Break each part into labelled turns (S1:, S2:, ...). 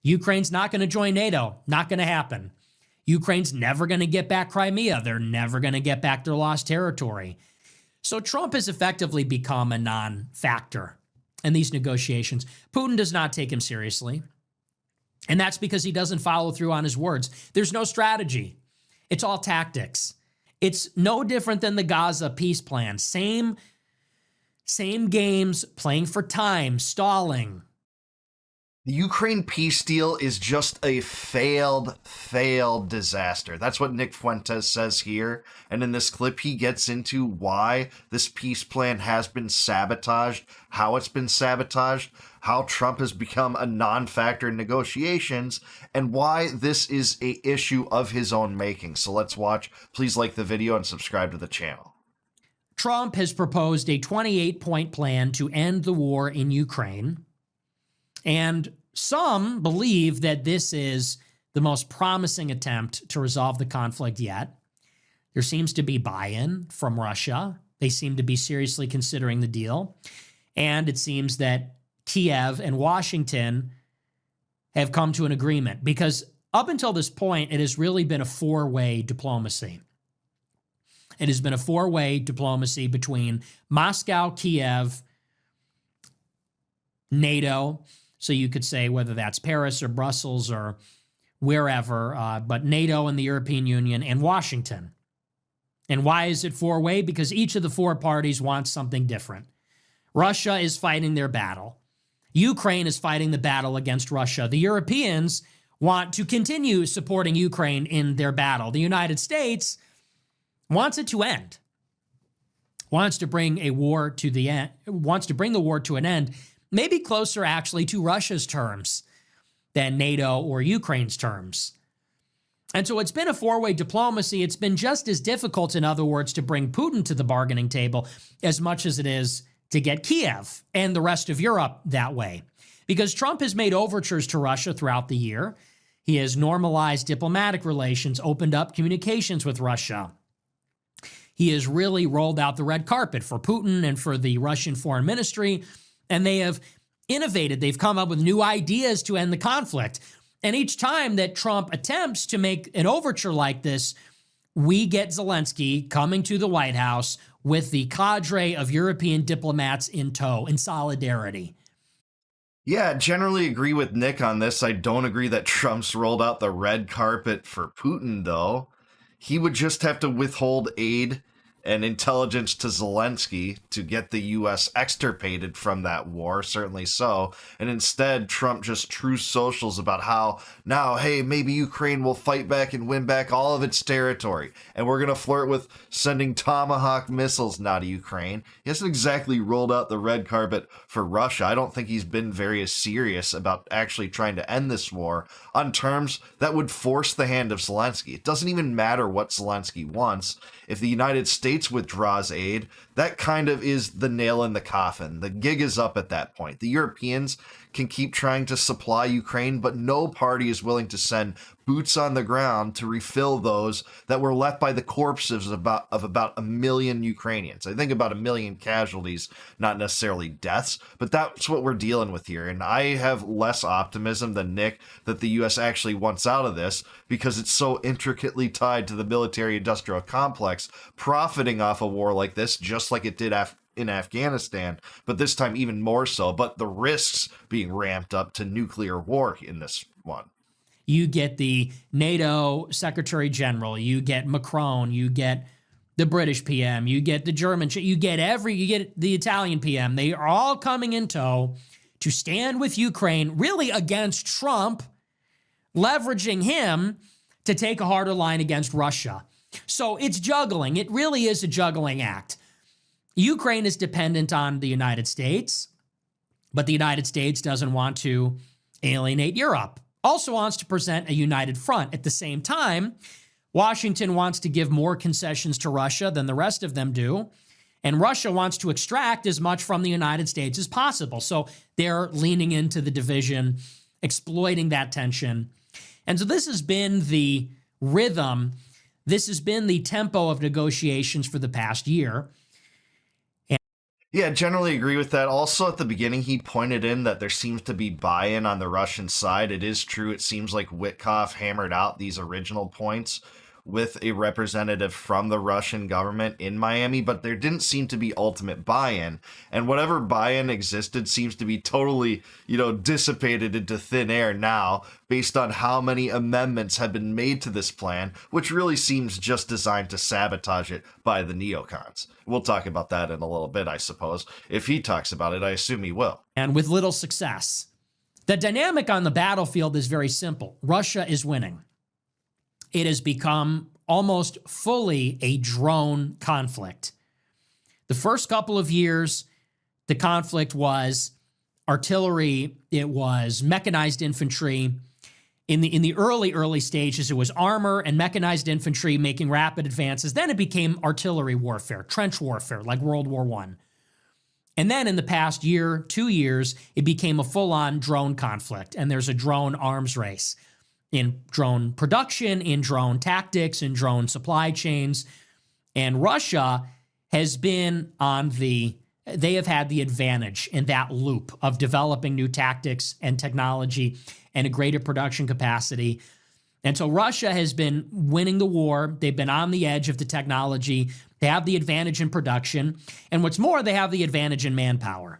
S1: Ukraine's not going to join NATO. Not going to happen. Ukraine's never going to get back Crimea. They're never going to get back their lost territory. So Trump has effectively become a non-factor in these negotiations. Putin does not take him seriously. And that's because he doesn't follow through on his words. There's no strategy. It's all tactics. It's no different than the Gaza peace plan. Same games, playing for time, stalling.
S2: The Ukraine peace deal is just a failed disaster. That's what Nick Fuentes says here. And in this clip, he gets into why this peace plan has been sabotaged, how it's been sabotaged, how Trump has become a non-factor in negotiations, and why this is an issue of his own making. So let's watch. Please like the video and subscribe to the channel.
S1: Trump has proposed a 28-point plan to end the war in Ukraine. And some believe that this is the most promising attempt to resolve the conflict yet. There seems to be buy-in from Russia. They seem to be seriously considering the deal. And it seems that Kiev and Washington have come to an agreement, because up until this point, it has really been a four-way diplomacy. It has been a four-way diplomacy between Moscow, Kiev, NATO. So you could say whether that's Paris or Brussels or wherever, but NATO and the European Union and Washington. And why is it four-way? Because each of the four parties wants something different. Russia is fighting their battle. Ukraine is fighting the battle against Russia. The Europeans want to continue supporting Ukraine in their battle. The United States wants it to end, wants to bring a war to the end, wants to bring the war to an end, maybe closer actually to Russia's terms than NATO or Ukraine's terms. And so it's been a four-way diplomacy. It's been just as difficult, in other words, to bring Putin to the bargaining table as much as it is to get Kiev and the rest of Europe that way. Because Trump has made overtures to Russia throughout the year. He has normalized diplomatic relations, opened up communications with Russia. He has really rolled out the red carpet for Putin and for the Russian foreign ministry, and they have innovated. They've come up with new ideas to end the conflict. And each time that Trump attempts to make an overture like this, we get Zelensky coming to the White House with the cadre of European diplomats in tow, in solidarity.
S2: Yeah, generally agree with Nick on this. I don't agree that Trump's rolled out the red carpet for Putin, though. He would just have to withhold aid and intelligence to Zelensky to get the U.S. extirpated from that war, certainly so. And instead, Trump just truth socials about how now, hey, maybe Ukraine will fight back and win back all of its territory. And we're going to flirt with sending Tomahawk missiles now to Ukraine. He hasn't exactly rolled out the red carpet for Russia. I don't think he's been very serious about actually trying to end this war on terms that would force the hand of Zelensky. It doesn't even matter what Zelensky wants. If the United States withdraws aid, that kind of is the nail in the coffin. The gig is up at that point. The Europeans can keep trying to supply Ukraine, but no party is willing to send boots on the ground to refill those that were left by the corpses of about 1 million Ukrainians. I think about 1 million casualties, not necessarily deaths, but that's what we're dealing with here. And I have less optimism than Nick that the U.S. actually wants out of this, because it's so intricately tied to the military-industrial complex, profiting off a war like this, just like it did in Afghanistan, but this time even more so, but the risks being ramped up to nuclear war in this one.
S1: You get the NATO Secretary General, you get Macron, you get the British PM, you get the German, you get the Italian PM. They are all coming in tow to stand with Ukraine, really against Trump, leveraging him to take a harder line against Russia. So it's juggling. It really is a juggling act. Ukraine is dependent on the United States, but the United States doesn't want to alienate Europe. Also wants to present a united front. At the same time, Washington wants to give more concessions to Russia than the rest of them do, and Russia wants to extract as much from the United States as possible. So they're leaning into the division, exploiting that tension. And so this has been the rhythm, this has been the tempo of negotiations for the past year.
S2: Yeah, generally agree with that. Also, at the beginning, he pointed in that there seems to be buy-in on the Russian side. It is true. It seems like Witkoff hammered out these original points with a representative from the Russian government in Miami, but there didn't seem to be ultimate buy-in. And whatever buy-in existed seems to be totally, dissipated into thin air now, based on how many amendments have been made to this plan, which really seems just designed to sabotage it by the neocons. We'll talk about that in a little bit, I suppose. If he talks about it, I assume he will.
S1: And with little success. The dynamic on the battlefield is very simple. Russia is winning. It has become almost fully a drone conflict. The first couple of years, the conflict was artillery, it was mechanized infantry. In the early stages, it was armor and mechanized infantry making rapid advances. Then it became artillery warfare, trench warfare, like World War I. And then in the past year, 2 years, it became a full-on drone conflict, and there's a drone arms race in drone production, in drone tactics, in drone supply chains. And Russia has been they have had the advantage in that loop of developing new tactics and technology and a greater production capacity. And so Russia has been winning the war. They've been on the edge of the technology. They have the advantage in production. And what's more, they have the advantage in manpower.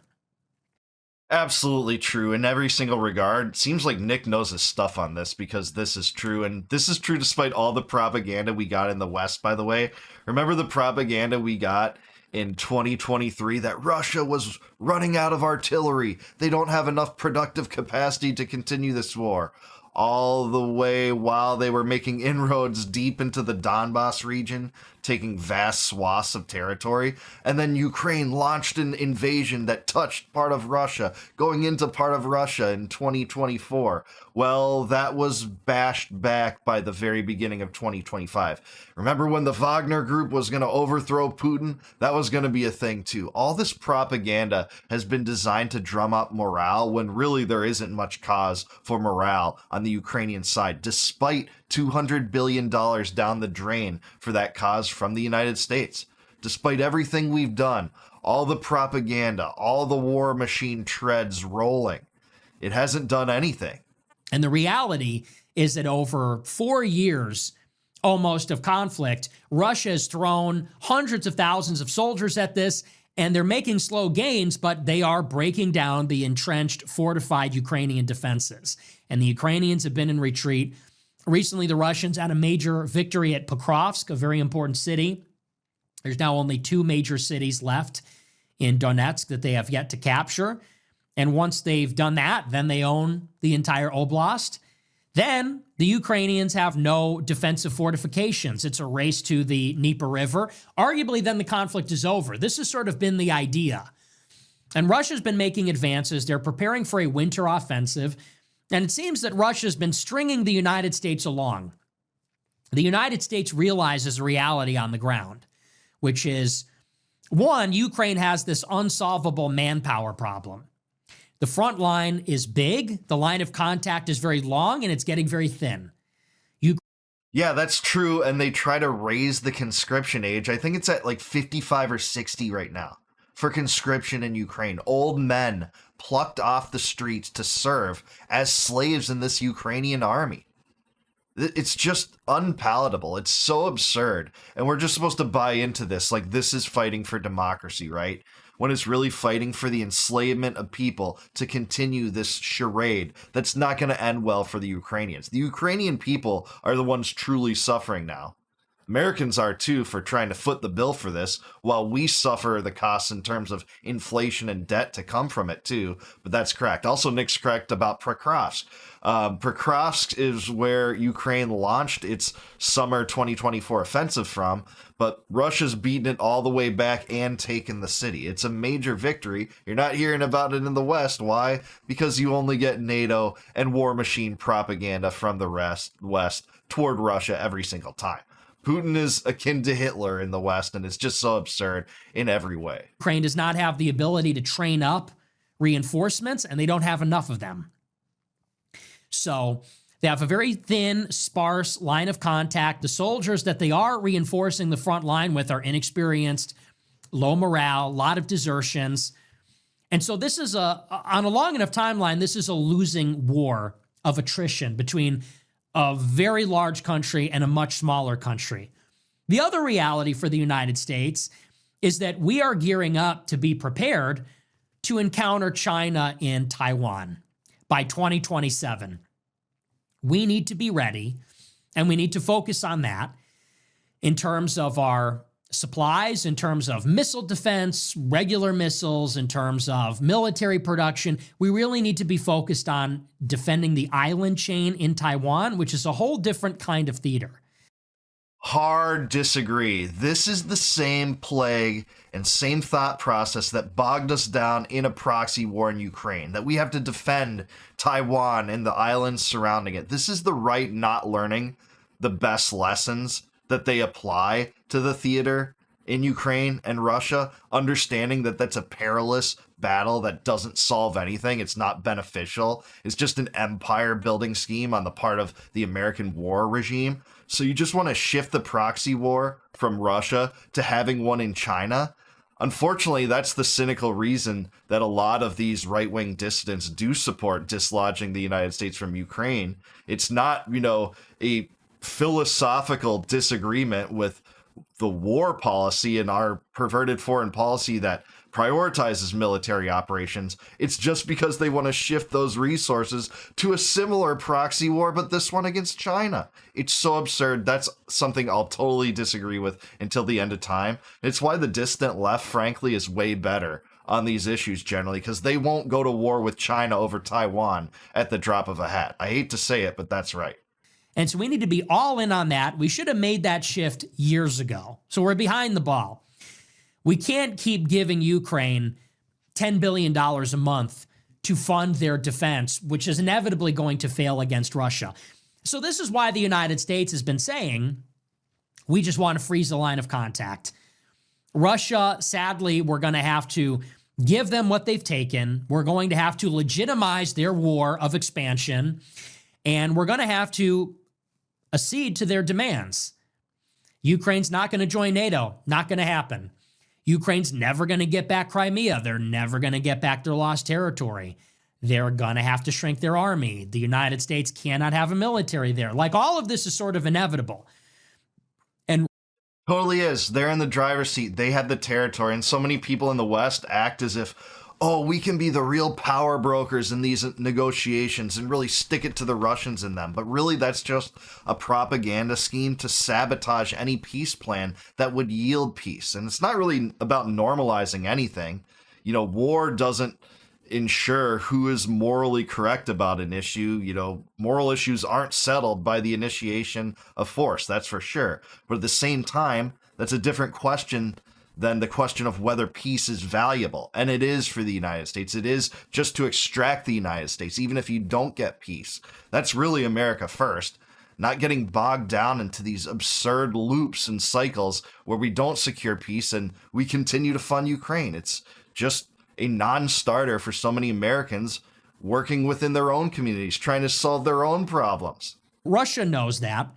S2: Absolutely true in every single regard. Seems like Nick knows his stuff on this because this is true. And this is true despite all the propaganda we got in the West, by the way. Remember the propaganda we got in 2023 that Russia was running out of artillery. They don't have enough productive capacity to continue this war. All the way while they were making inroads deep into the Donbass region, taking vast swaths of territory. And then Ukraine launched an invasion that touched part of Russia, going into part of Russia in 2024. Well, that was bashed back by the very beginning of 2025. Remember when the Wagner group was going to overthrow Putin? That was going to be a thing too. All this propaganda has been designed to drum up morale when really there isn't much cause for morale on the Ukrainian side, despite $200 billion down the drain for that cause from the United States. Despite everything we've done, all the propaganda, all the war machine treads rolling, it hasn't done anything.
S1: And the reality is that over 4 years almost of conflict, Russia has thrown hundreds of thousands of soldiers at this, and they're making slow gains, but they are breaking down the entrenched, fortified Ukrainian defenses. And the Ukrainians have been in retreat. Recently, the Russians had a major victory at Pokrovsk, a very important city. There's now only 2 major cities left in Donetsk that they have yet to capture. And once they've done that, then they own the entire oblast. Then the Ukrainians have no defensive fortifications. It's a race to the Dnieper River. Arguably, then the conflict is over. This has sort of been the idea. And Russia's been making advances. They're preparing for a winter offensive. And it seems that Russia's been stringing the United States along. The United States realizes reality on the ground, which is, one, Ukraine has this unsolvable manpower problem. The front line is big, the line of contact is very long, and it's getting very thin.
S2: Yeah, that's true, and they try to raise the conscription age. I think it's at like 55 or 60 right now for conscription in Ukraine. Old men plucked off the streets to serve as slaves in this Ukrainian army. It's just unpalatable. It's so absurd. And we're just supposed to buy into this, like this is fighting for democracy, right? When it's really fighting for the enslavement of people to continue this charade that's not going to end well for the Ukrainians. The Ukrainian people are the ones truly suffering now. Americans are too for trying to foot the bill for this, while we suffer the costs in terms of inflation and debt to come from it too. But that's correct. Also, Nick's correct about Pokrovsk. Pokrovsk is where Ukraine launched its summer 2024 offensive from, but Russia's beaten it all the way back and taken the city. It's a major victory. You're not hearing about it in the West. Why? Because you only get NATO and war machine propaganda from the West toward Russia every single time. Putin is akin to Hitler in the West, and it's just so absurd in every way.
S1: Ukraine does not have the ability to train up reinforcements, and they don't have enough of them. So they have a very thin, sparse line of contact. The soldiers that they are reinforcing the front line with are inexperienced, low morale, a lot of desertions. And so this is on a long enough timeline, this is a losing war of attrition between a very large country and a much smaller country. The other reality for the United States is that we are gearing up to be prepared to encounter China in Taiwan by 2027. We need to be ready, and we need to focus on that in terms of our supplies, in terms of missile defense, regular missiles, in terms of military production. We really need to be focused on defending the island chain in Taiwan, which is a whole different kind of theater.
S2: Hard disagree. This is the same plague and same thought process that bogged us down in a proxy war in Ukraine, that we have to defend Taiwan and the islands surrounding it. This is the right not learning the best lessons that they apply to the theater in Ukraine and Russia, understanding that that's a perilous battle that doesn't solve anything. It's not beneficial. It's just an empire building scheme on the part of the American war regime. So you just want to shift the proxy war from Russia to having one in China. Unfortunately, that's the cynical reason that a lot of these right-wing dissidents do support dislodging the United States from Ukraine. It's not, a philosophical disagreement with the war policy and our perverted foreign policy that prioritizes military operations. It's just because they want to shift those resources to a similar proxy war, but this one against China. It's so absurd. That's something I'll totally disagree with until the end of time. It's why the distant left, frankly, is way better on these issues generally, because they won't go to war with China over Taiwan at the drop of a hat. I hate to say it, but that's right.
S1: And so we need to be all in on that. We should have made that shift years ago. So we're behind the ball. We can't keep giving Ukraine $10 billion a month to fund their defense, which is inevitably going to fail against Russia. So this is why the United States has been saying, we just want to freeze the line of contact. Russia, sadly, we're going to have to give them what they've taken. We're going to have to legitimize their war of expansion, and we're going to have to accede to their demands. Ukraine's not going to join NATO. Not going to happen. Ukraine's never going to get back Crimea. They're never going to get back their lost territory. They're going to have to shrink their army. The United States cannot have a military there. Like, all of this is sort of inevitable. And
S2: totally is. They're in the driver's seat. They had the territory, and so many people in the West act as if, oh, we can be the real power brokers in these negotiations and really stick it to the Russians in them. But really, that's just a propaganda scheme to sabotage any peace plan that would yield peace. And it's not really about normalizing anything. War doesn't ensure who is morally correct about an issue. Moral issues aren't settled by the initiation of force, that's for sure. But at the same time, that's a different question than the question of whether peace is valuable. And it is for the United States. It is just to extract the United States, even if you don't get peace. That's really America first. Not getting bogged down into these absurd loops and cycles where we don't secure peace and we continue to fund Ukraine. It's just a non-starter for so many Americans working within their own communities, trying to solve their own problems.
S1: Russia knows that.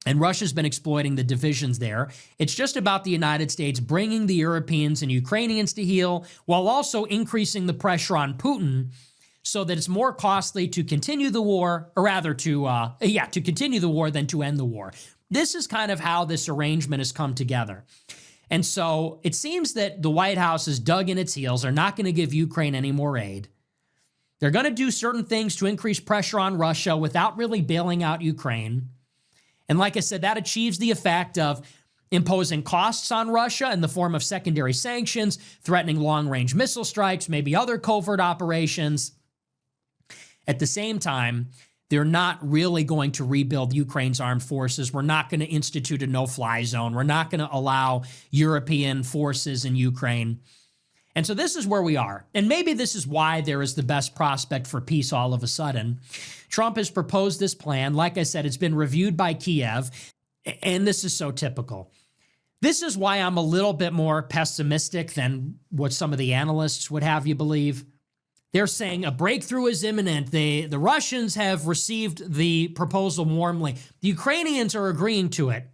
S1: And Russia's been exploiting the divisions there. It's just about the United States bringing the Europeans and Ukrainians to heel while also increasing the pressure on Putin so that it's more costly to continue the war, or rather to continue the war than to end the war. This is kind of how this arrangement has come together. And so it seems that the White House has dug in its heels. They're not going to give Ukraine any more aid. They're going to do certain things to increase pressure on Russia without really bailing out Ukraine. And like I said, that achieves the effect of imposing costs on Russia in the form of secondary sanctions, threatening long-range missile strikes, maybe other covert operations. At the same time, they're not really going to rebuild Ukraine's armed forces. We're not going to institute a no-fly zone. We're not going to allow European forces in Ukraine. And so this is where we are. And maybe this is why there is the best prospect for peace all of a sudden. Trump has proposed this plan. Like I said, it's been reviewed by Kiev. And this is so typical. This is why I'm a little bit more pessimistic than what some of the analysts would have you believe. They're saying a breakthrough is imminent. The Russians have received the proposal warmly. The Ukrainians are agreeing to it.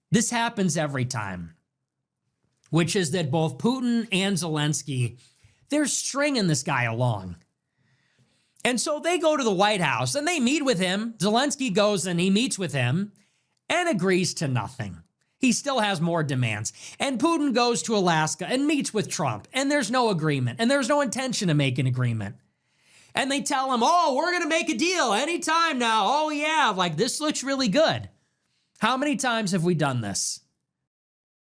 S1: This happens every time. which is that both Putin and Zelensky, they're stringing this guy along. And so they go to the White House and they meet with him. Zelensky goes and he meets with him and agrees to nothing. He still has more demands. And Putin goes to Alaska and meets with Trump, and there's no agreement, and there's no intention to make an agreement. And they tell him, oh, we're going to make a deal anytime now. Oh, yeah, like this looks really good. How many times have we done this?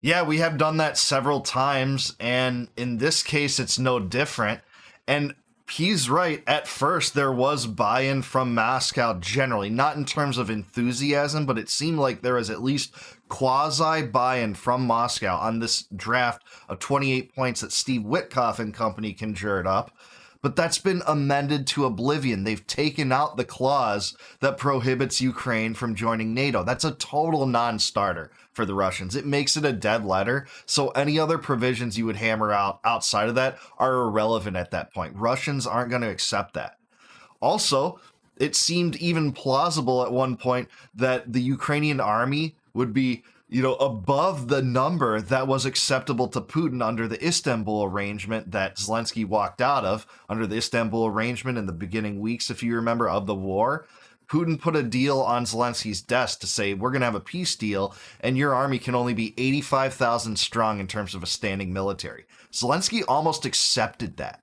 S2: Yeah, we have done that several times, and in this case, it's no different. And he's right. At first, there was buy-in from Moscow generally, not in terms of enthusiasm, but it seemed like there was at least quasi buy-in from Moscow on this draft of 28 points that Steve Witkoff and company conjured up. But that's been amended to oblivion. They've taken out the clause that prohibits Ukraine from joining NATO. That's a total non-starter for the Russians. It makes it a dead letter. So any other provisions you would hammer out outside of that are irrelevant at that point. Russians aren't going to accept that. Also, it seemed even plausible at one point that the Ukrainian army would be, above the number that was acceptable to Putin under the Istanbul arrangement that Zelensky walked out of. Under the Istanbul arrangement in the beginning weeks, if you remember, of the war, Putin put a deal on Zelensky's desk to say, we're going to have a peace deal, and your army can only be 85,000 strong in terms of a standing military. Zelensky almost accepted that.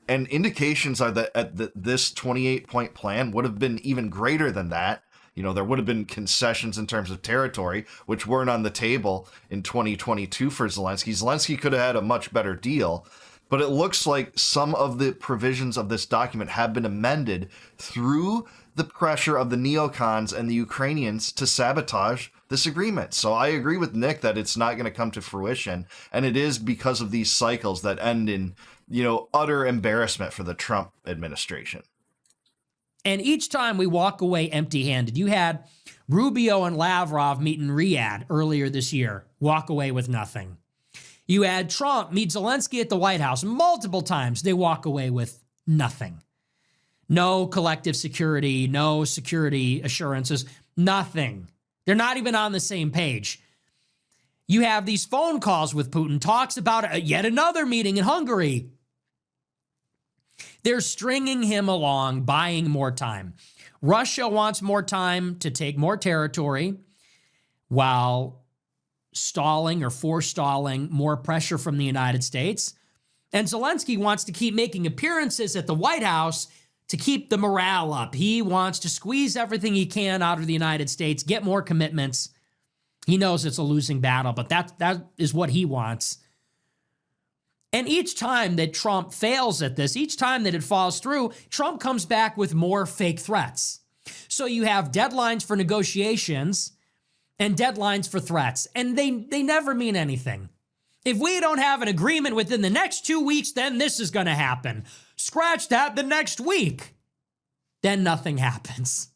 S2: And indications are that this 28-point plan would have been even greater than that. There would have been concessions in terms of territory, which weren't on the table in 2022 for Zelensky. Zelensky could have had a much better deal, but it looks like some of the provisions of this document have been amended through the pressure of the neocons and the Ukrainians to sabotage this agreement. So I agree with Nick that it's not going to come to fruition, and it is because of these cycles that end in, utter embarrassment for the Trump administration.
S1: And each time we walk away empty-handed. You had Rubio and Lavrov meet in Riyadh earlier this year, walk away with nothing. You had Trump meet Zelensky at the White House multiple times. They walk away with nothing. No collective security, no security assurances, nothing. They're not even on the same page. You have these phone calls with Putin, talks about yet another meeting in Hungary. They're stringing him along, buying more time. Russia wants more time to take more territory while stalling or forestalling more pressure from the United States. And Zelensky wants to keep making appearances at the White House to keep the morale up. He wants to squeeze everything he can out of the United States, get more commitments. He knows it's a losing battle, but that is what he wants. And each time that Trump fails at this, each time that it falls through, Trump comes back with more fake threats. So you have deadlines for negotiations and deadlines for threats, and they never mean anything. If we don't have an agreement within the next 2 weeks, then this is going to happen. Scratch that, the next week. Then nothing happens.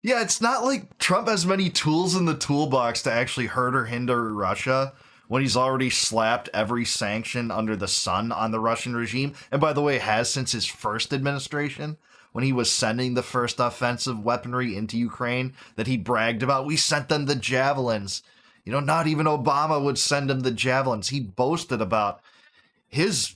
S2: Yeah, it's not like Trump has many tools in the toolbox to actually hurt or hinder Russia when he's already slapped every sanction under the sun on the Russian regime. And by the way, has since his first administration, when he was sending the first offensive weaponry into Ukraine that he bragged about. We sent them the javelins. Not even Obama would send him the javelins. He boasted about his,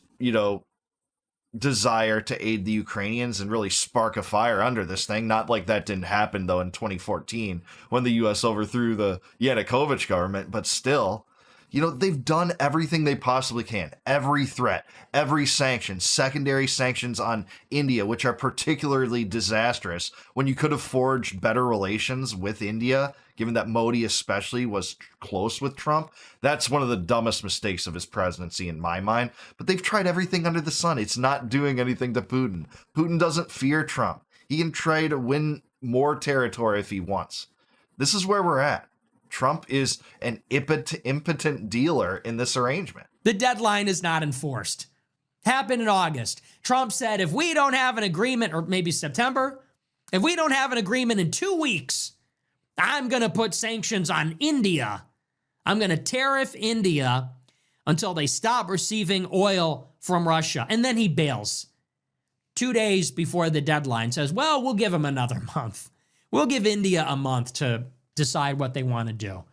S2: desire to aid the Ukrainians and really spark a fire under this thing. Not like that didn't happen, though, in 2014 when the U.S. overthrew the Yanukovych government, but still, they've done everything they possibly can. Every threat, every sanction, secondary sanctions on India, which are particularly disastrous when you could have forged better relations with India, given that Modi especially was close with Trump. That's one of the dumbest mistakes of his presidency in my mind. But they've tried everything under the sun. It's not doing anything to Putin. Putin doesn't fear Trump. He can try to win more territory if he wants. This is where we're at. Trump is an impotent dealer in this arrangement.
S1: The deadline is not enforced. Happened in August. Trump said, if we don't have an agreement, or maybe September, if we don't have an agreement in 2 weeks, I'm going to put sanctions on India. I'm going to tariff India until they stop receiving oil from Russia. And then he bails 2 days before the deadline, says, well, we'll give him another month. We'll give India a month to decide what they want to do.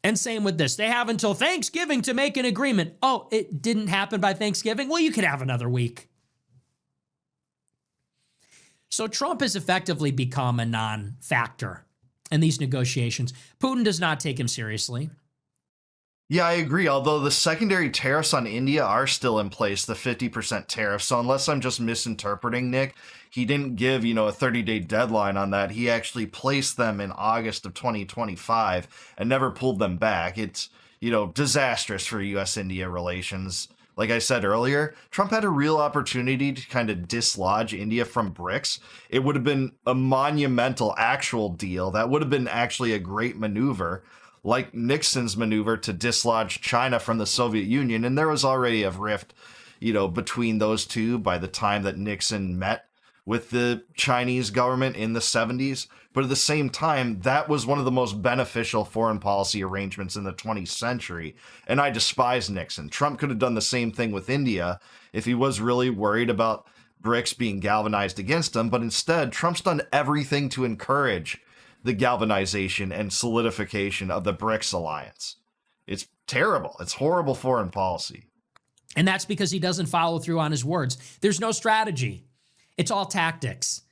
S1: And same with this. They have until Thanksgiving to make an agreement. Oh, it didn't happen by Thanksgiving? Well, you could have another week. So Trump has effectively become a non-factor in these negotiations. Putin does not take him seriously.
S2: Yeah, I agree. Although the secondary tariffs on India are still in place, the 50% tariff. So unless I'm just misinterpreting Nick, he didn't give, a 30-day deadline on that. He actually placed them in August of 2025 and never pulled them back. It's, disastrous for US-India relations. Like I said earlier, Trump had a real opportunity to kind of dislodge India from BRICS. It would have been a monumental actual deal. That would have been actually a great maneuver, like Nixon's maneuver to dislodge China from the Soviet Union. And there was already a rift, between those two by the time that Nixon met with the Chinese government in the 70s. But at the same time, that was one of the most beneficial foreign policy arrangements in the 20th century. And I despise Nixon. Trump could have done the same thing with India if he was really worried about BRICS being galvanized against him. But instead, Trump's done everything to encourage the galvanization and solidification of the BRICS alliance. It's terrible. It's horrible foreign policy.
S1: And that's because he doesn't follow through on his words. There's no strategy. It's all tactics.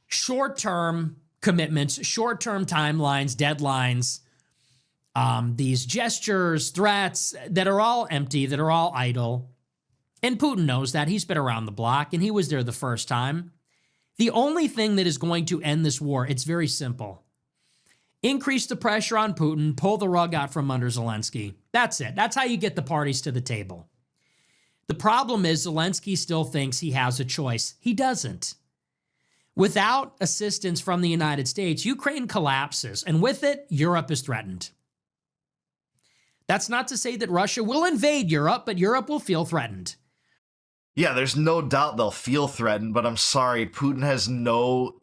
S1: Short-term commitments, short-term timelines, deadlines, these gestures, threats that are all empty, that are all idle. And Putin knows that. He's been around the block, and he was there the first time. The only thing that is going to end this war, it's very simple. Increase the pressure on Putin, pull the rug out from under Zelensky. That's it. That's how you get the parties to the table. The problem is Zelensky still thinks he has a choice. He doesn't. Without assistance from the United States, Ukraine collapses, and with it, Europe is threatened. That's not to say that Russia will invade Europe, but Europe will feel threatened.
S2: Yeah, there's no doubt they'll feel threatened, but I'm sorry, Putin has no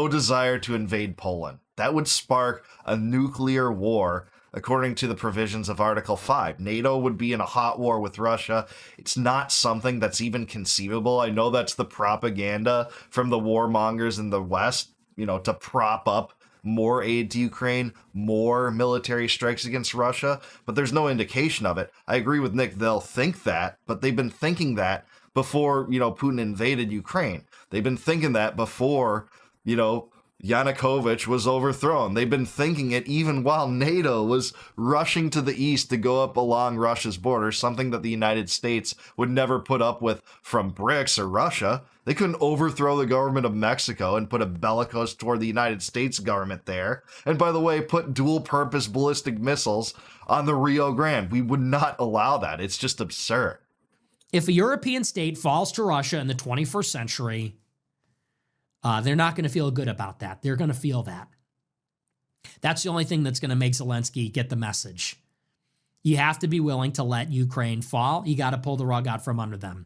S2: desire to invade Poland. That would spark a nuclear war, according to the provisions of Article 5. NATO would be in a hot war with Russia. It's not something that's even conceivable. I know that's the propaganda from the warmongers in the West, to prop up more aid to Ukraine, more military strikes against Russia, but there's no indication of it. I agree with Nick, they'll think that, but they've been thinking that before, Putin invaded Ukraine. They've been thinking that before, Yanukovych was overthrown. They've been thinking it even while NATO was rushing to the east to go up along Russia's border, something that the United States would never put up with from BRICS or Russia. They couldn't overthrow the government of Mexico and put a bellicose toward the United States government there. And by the way, put dual-purpose ballistic missiles on the Rio Grande. We would not allow that. It's just absurd.
S1: If a European state falls to Russia in the 21st century, they're not going to feel good about that. They're going to feel that. That's the only thing that's going to make Zelensky get the message. You have to be willing to let Ukraine fall. You got to pull the rug out from under them.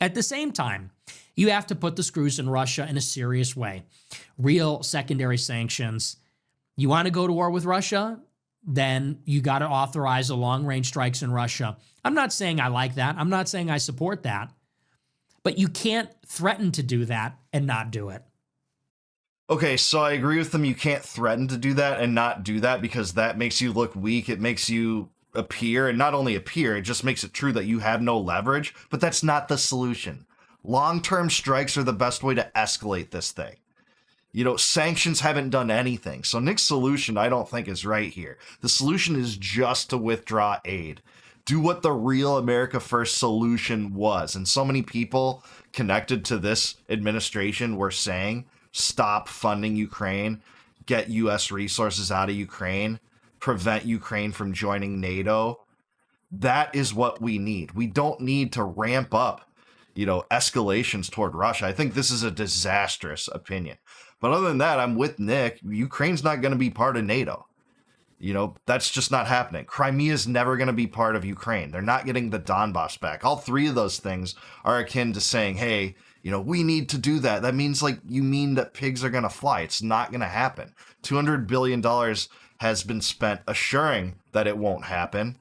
S1: At the same time, you have to put the screws in Russia in a serious way. Real secondary sanctions. You want to go to war with Russia? Then you got to authorize a long-range strikes in Russia. I'm not saying I like that. I'm not saying I support that. But you can't threaten to do that and not do it.
S2: Okay, so I agree with them. You can't threaten to do that and not do that because that makes you look weak. It makes you appear, and not only appear, it just makes it true that you have no leverage. But that's not the solution. Long-term strikes are the best way to escalate this thing. Sanctions haven't done anything. So Nick's solution, I don't think, is right here. The solution is just to withdraw aid. Do what the real America First solution was. And so many people connected to this administration were saying, stop funding Ukraine, get U.S. resources out of Ukraine, prevent Ukraine from joining NATO. That is what we need. We don't need to ramp up, escalations toward Russia. I think this is a disastrous opinion. But other than that, I'm with Nick. Ukraine's not going to be part of NATO. That's just not happening. Crimea is never going to be part of Ukraine. They're not getting the Donbass back. All three of those things are akin to saying, hey, we need to do that. That means you mean that pigs are going to fly. It's not going to happen. $200 billion has been spent assuring that it won't happen.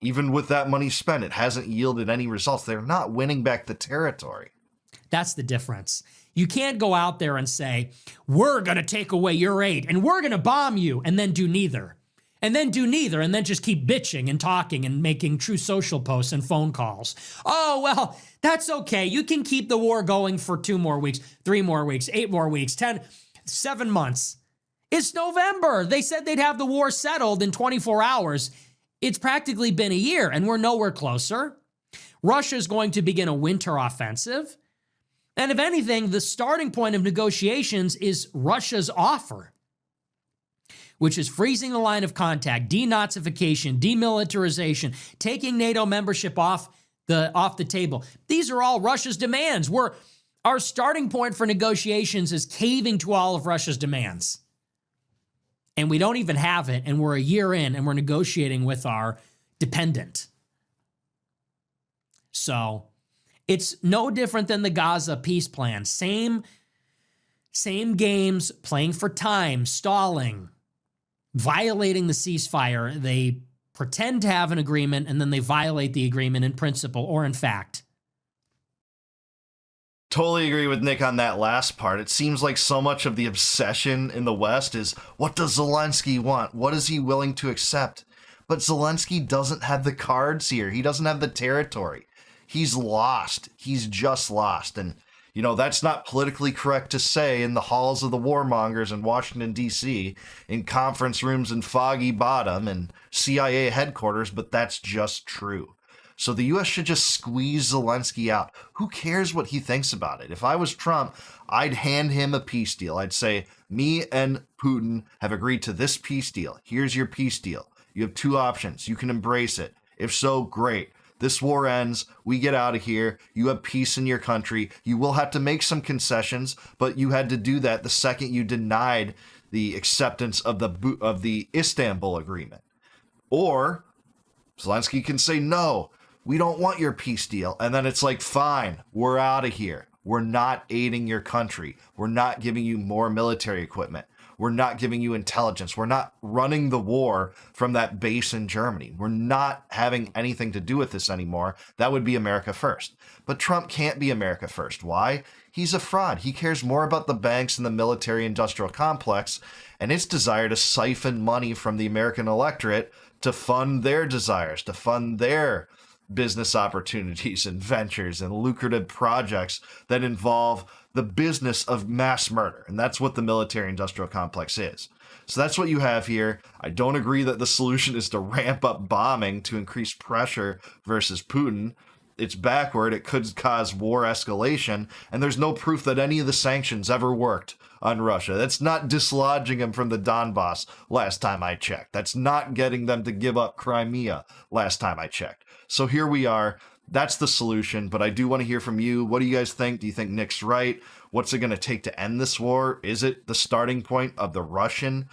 S2: Even with that money spent, it hasn't yielded any results. They're not winning back the territory.
S1: That's the difference. You can't go out there and say, we're going to take away your aid and we're going to bomb you and then do neither. And then do neither, and then just keep bitching and talking and making true social posts and phone calls. Oh, well, that's okay. You can keep the war going for 2 more weeks, 3 more weeks, 8 more weeks, 10, 7 months. It's November. They said they'd have the war settled in 24 hours. It's practically been a year, and we're nowhere closer. Russia's going to begin a winter offensive. And if anything, the starting point of negotiations is Russia's offer, which is freezing the line of contact, denazification, demilitarization, taking NATO membership off the table. These are all Russia's demands. Our starting point for negotiations is caving to all of Russia's demands. And we don't even have it, and we're a year in, and we're negotiating with our dependent. So it's no different than the Gaza peace plan. Same games, playing for time, stalling, violating the ceasefire. They pretend to have an agreement, and then they violate the agreement in principle or in fact.
S2: Totally agree with Nick on that last part. It seems like so much of the obsession in the West is, what does Zelensky want? What is he willing to accept? But Zelensky doesn't have the cards here. He doesn't have the territory. He's lost. He's just lost. And, you know, that's not politically correct to say in the halls of the warmongers in Washington, D.C., in conference rooms in Foggy Bottom and CIA headquarters, but that's just true. So the U.S. should just squeeze Zelensky out. Who cares what he thinks about it? If I was Trump, I'd hand him a peace deal. I'd say, me and Putin have agreed to this peace deal. Here's your peace deal. You have 2 options. You can embrace it. If so, great. This war ends. We get out of here. You have peace in your country. You will have to make some concessions, but you had to do that the second you denied the acceptance of the Istanbul Agreement. Or Zelensky can say, no, we don't want your peace deal. And then it's like, fine, we're out of here. We're not aiding your country. We're not giving you more military equipment. We're not giving you intelligence. We're not running the war from that base in Germany. We're not having anything to do with this anymore. That would be America first. But Trump can't be America first. Why? He's a fraud. He cares more about the banks and the military-industrial complex and its desire to siphon money from the American electorate to fund their desires, to fund their business opportunities and ventures and lucrative projects that involve the business of mass murder. And that's what the military-industrial complex is. So that's what you have here. I don't agree that the solution is to ramp up bombing to increase pressure versus Putin. It's backward. It could cause war escalation. And there's no proof that any of the sanctions ever worked on Russia. That's not dislodging them from the Donbass last time I checked. That's not getting them to give up Crimea last time I checked. So here we are. That's the solution, but I do want to hear from you. What do you guys think? Do you think Nick's right? What's it going to take to end this war? Is it the starting point of the Russian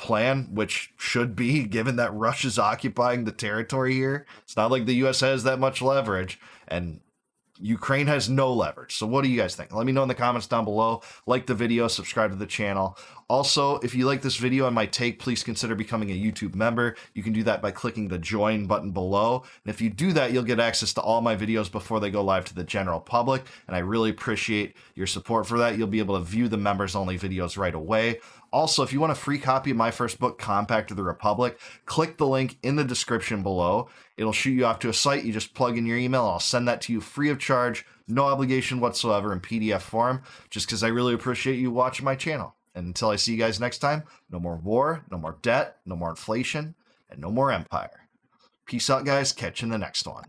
S2: plan, which should be, given that Russia's occupying the territory here? It's not like the U.S. has that much leverage, and Ukraine has no leverage. So what do you guys think? Let me know in the comments down below. Like the video, subscribe to the channel. Also, if you like this video and my take, please consider becoming a YouTube member. You can do that by clicking the join button below. And if you do that, you'll get access to all my videos before they go live to the general public. And I really appreciate your support for that. You'll be able to view the members only videos right away. Also, if you want a free copy of my first book, Compact of the Republic, click the link in the description below. It'll shoot you off to a site. You just plug in your email. I'll send that to you free of charge, no obligation whatsoever, in PDF form, just because I really appreciate you watching my channel. And until I see you guys next time, no more war, no more debt, no more inflation, and no more empire. Peace out, guys. Catch you in the next one.